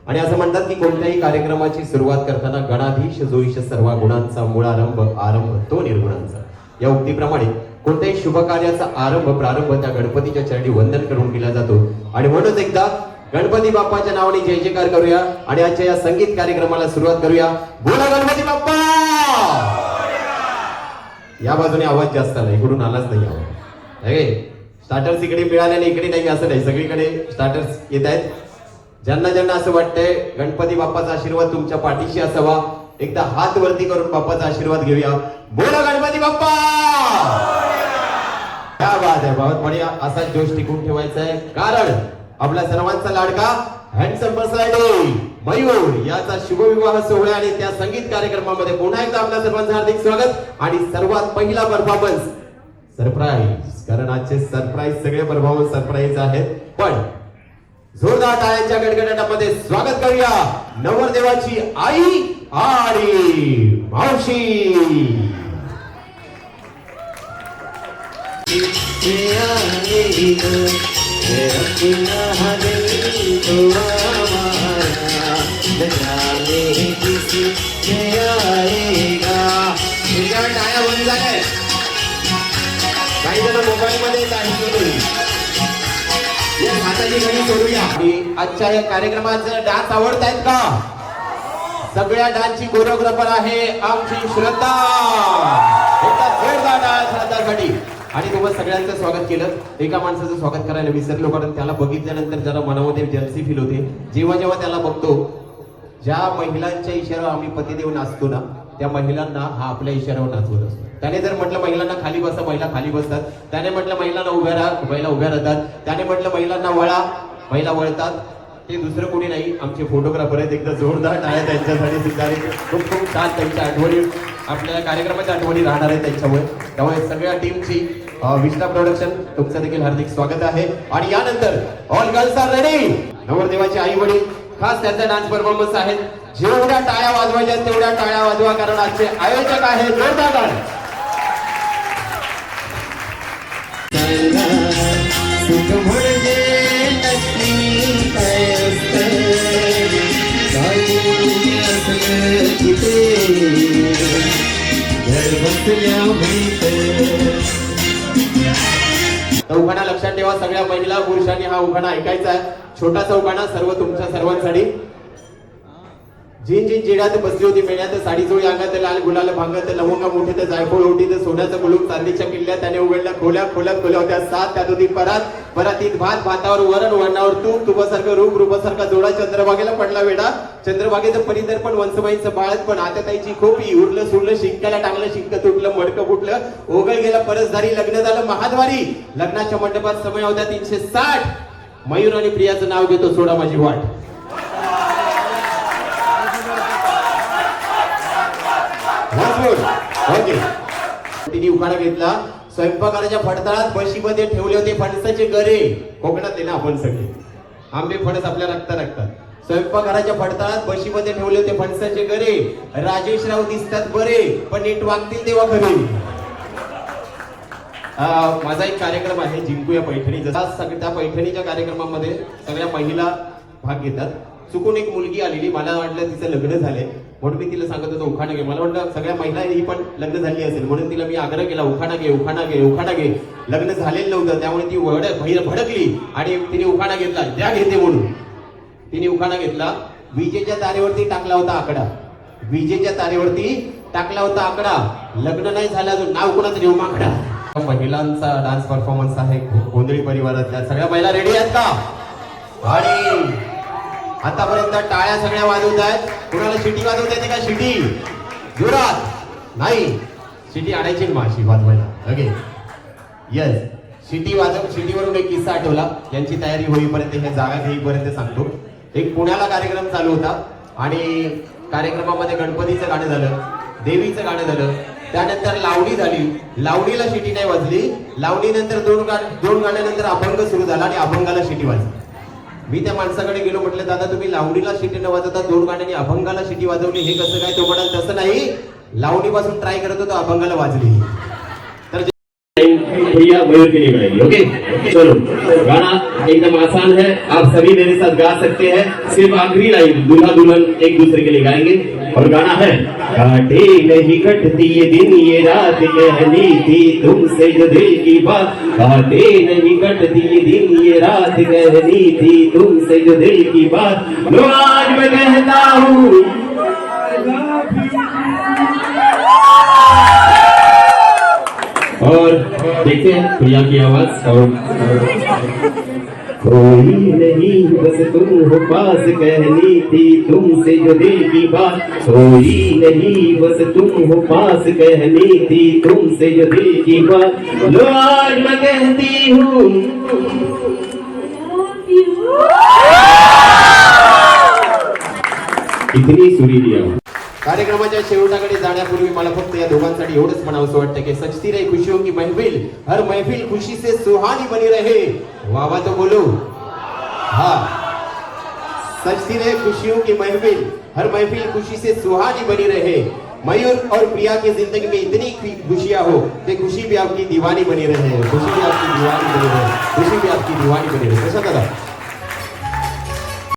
आणि असं म्हणतात की कोणत्याही कार्यक्रमाची सुरुवात करताना गणाधीश जोईश सर्व गुणांचा मूळारंभ आरंभ तो निर्गुणांचा, या उक्तीप्रमाणे कोणत्याही शुभ कार्याचा प्रारंभ त्या गणपतीच्या चरणी वंदन करून केला जातो. आणि म्हणूनच एकदा गणपती बाप्पाच्या नावाने जय जयकार करूया आणि आजच्या या संगीत कार्यक्रमाला सुरुवात करूया. बोला गणपती बाप्पा. या बाजूने आवाज जास्त आला, इकडून आलाच नाही आवाज. स्टार्टर्स इकडे मिळाले आणि इकडे नाही असं नाही, सगळीकडे स्टार्टर्स येत आहेत. ज्यांना ज्यांना असं वाटतंय गणपती बाप्पाचा आशीर्वाद तुमच्या पाठीशी असावा, एकदा हात वरती करून बाप्पाचा आशीर्वाद घेऊया. बोला गणपती बाप्पा. क्या बात आहे, बहुत बढिया. असा जोश टिकून ठेवायचा आहे, कारण आपला सर्वांचा लाडका हँडसम पर्सनॅलिटी मयूर याचा शुभविवाह सोहळा आणि त्या संगीत कार्यक्रमामध्ये पुन्हा एकदा आपल्या सर्वांचं हार्दिक स्वागत. आणि सर्वात पहिला परफॉर्मन्स सरप्राईज, कारण आजचे सरप्राईज सगळे परफॉर्मन्स सरप्राईज आहेत. पण जोरदार टाळ्यांच्या गडगडाटामध्ये स्वागत करूया नवरदेवाची आई आणि मावशी. टाळ्या बंद झाल्या, काही जण मोबाईल मध्ये हाताची घडी सोडूया. आजच्या या कार्यक्रमाचं डान्स आवडत आहेत का? सगळ्या डान्सची कोरिओग्राफर आहे आमची श्रद्धा. जोरदार डान्स श्रद्धासाठी. आणि तुम्हाला सगळ्यांचं स्वागत केलं. एका माणसाचं स्वागत करायला विसरलो, कारण त्याला बघितल्यानंतर जरा मनामध्ये जलसी फील होते. जेव्हा जेव्हा त्याला बघतो, ज्या महिलांच्या इशाऱ्यावर आम्ही पतिदेव नाचतो ना, त्या महिलांना हा आपल्या इशाऱ्यावर नाचवत असतो. त्याने जर म्हटलं महिलांना खाली बसा, महिला खाली बसतात. त्याने म्हटलं महिलांना उभ्या राहा, महिला उभ्या राहतात. त्याने म्हटलं महिलांना वळा, महिला वळतात. ते दुसरं कोणी नाही, आमचे फोटोग्राफर आहेत. एकदा जोरदार टाळ्या त्यांच्यासाठी सुद्धा. खूप खूप छान त्यांच्या आठवणी, आपल्या कार्यक्रमाच्या आठवणी राहणार आहेत त्यांच्यामुळे. त्यामुळे सगळ्या टीमची विष्णा प्रोडक्शन तुमचं देखील हार्दिक स्वागत आहे. आणि यानंतर ऑल गर्ल्स आर रेडी. नवरदेवाचे आई वडील खास त्यांचा डान्स परफॉर्मन्स आहेत. जेवढ्या टाळ्या वाजवायच्या तेवढ्या टाळ्या वाजवा, कारण आजचे आयोजक आहेत जोरदार. उखाणा लक्षात ठेवा, सगळ्या महिला पुरुषांनी हा उखाणा ऐकायचा आहे. छोटासा उखाणा सर्व तुमच्या सर्वांसाठी. जिन जिन जिड्यात बसली होती मेळ्यात, साडी चोळी अंगात लाल गुलाल भांगत, लवंगा मोठे तर जायफळ ओटी तर सोन्याचं कुलूप चांदीच्या किल्ल्या. त्याने उघडल्या खोल्या खोल्या खोल्या होत्या सात, त्यात होती परातीत भात, भातावर वरण, वरणावर तूप, तुपासारखं रूप, रूपासारखा जोडा. चंद्रभागेला पडला वेडा, चंद्रभागेचं परितर पण वंसमाईचं बाळत पण आत्याताईची खोपी. उरलं सुरलं शिंकाला टांगलं, शिंक तुटलं मडकं फुटलं, ओघळ गेला परसधारी. लग्न झालं महाद्वारी, लग्नाच्या मंडपात समय होत्या 360. मयूर आणि प्रियाचं नाव घेतो, सोडा माझी वाट. ओके, तिने उखाणा घेतला. स्वयंपाकाच्या फडतळात बशीमध्ये ठेवले होते फणसाचे गरे. कोकणात ना आपण सगळे आंबे फणस आपल्या रक्ता लागतात. स्वयंपाकघराच्या फडतळात बशीमध्ये ठेवले होते फणसाचे गरे. राजेशराव दिसतात बरे, पण नीट वागतील तेव्हा खरे. माझा एक कार्यक्रम आहे जिंकूया पैठणी. जसा त्या पैठणीच्या कार्यक्रमामध्ये सगळ्या महिला भाग घेतात. चुकून एक मुलगी आलेली, मला वाटलं तिचं लग्न झालंय म्हणून मी तिला सांगत होतो उखाणा घे. मला वाटलं सगळ्या महिला ही पण लग्न झाली असेल, म्हणून तिला मी आग्रह केला उखाणा घे उखाणा घे उखाणा घे. लग्न झालेलं नव्हतं, त्यामुळे ती भडकली आणि तिने उखाणा घेतला. द्या घेते म्हणून तिने उखाणा घेतला. विजेच्या तारेवरती टाकला होता आकडा, विजेच्या तारेवरती टाकला होता आकडा. लग्न नाही झालं अजून, नाव कोणाचं घेऊ माकडा. महिलांचा डान्स परफॉर्मन्स आहे गोंधळी परिवारातल्या. सगळ्या महिला रेडी आहेत का? आणि आतापर्यंत टाळ्या सगळ्या वाजवत आहेत. कुणाला शिटी वाजवता येते का? शिटी जोरात नाही, शिटी आणायची ना माशी वाजवायला. ओके यस, शिटी वाजव. शिटीवरून एक किस्सा आठवला. यांची तयारी होईपर्यंत, हे जागा घेईपर्यंत सांगतो. एक पुण्याला कार्यक्रम चालू होता आणि कार्यक्रमामध्ये गणपतीचं गाणं झालं, देवीचं गाणं झालं, त्यानंतर लावणी झाली. लावणीला शिटी नाही वाजली. लावणीनंतर दोन गाण्यानंतर अभंग सुरू झाला आणि अभंगाला शिटी वाजली. मी त्या माणसाकडे गेलो, म्हटलं दादा तुम्ही लावणीला शिटी न वाजवता दोन गाण्यांनी अभंगाला शिटी वाजवली, हे कसं काय? तो म्हणाल तसं नाही, लावणीपासून ट्राय करत होतो, अभंगाला वाजली. तर भैया मयूर के लिए गाएंगे। ओके चलो, गाना एकदम आसान है, आप सभी मेरे साथ गा सकते हैं। सिर्फ आखिरी लाइन दूल्हा दुल्हन एक दूसरे के लिए गाएंगे और गाना है, काटे नहीं कटती ये दिन ये रात कहनी थी तुमसे जो दिल की बात, काटे नहीं कटती ये दिन ये रात कहनी थी तुमसे जो दिल की बात, लो आज मैं कहता हूँ। और देखते हैं प्रिया की आवाज। और कोई नहीं बस तुम हो पास कहनी थी तुमसे जो दिल की बात, कोई नहीं बस तुम हो पास कहनी थी तुमसे जो दिल की बात, लो आज मैं कहती हूँ। इतनी सुरीली आवाज। कार्यक्रमाच्या शेवटाकडे जाण्यापूर्वी मला फक्त या दोघांसाठी एवढंच म्हणावंसं वाटतं की सजती रहे खुशियों की महफिल, हर महफिल खुशी से सुहानी बनी रहे। वाह तो बोलो, हाँ, सजती रहे खुशियों की महफिल, हर महफिल खुशी से सुहानी बनी रहे। मयूर और प्रिया की जिंदगी में इतनी खुशियां हो कि खुशी भी आपकी दीवानी बनी रहे, खुशी भी आपकी दीवानी बनी रहे, खुशी भी आपकी दीवानी बनी रहे। कैसा दादा?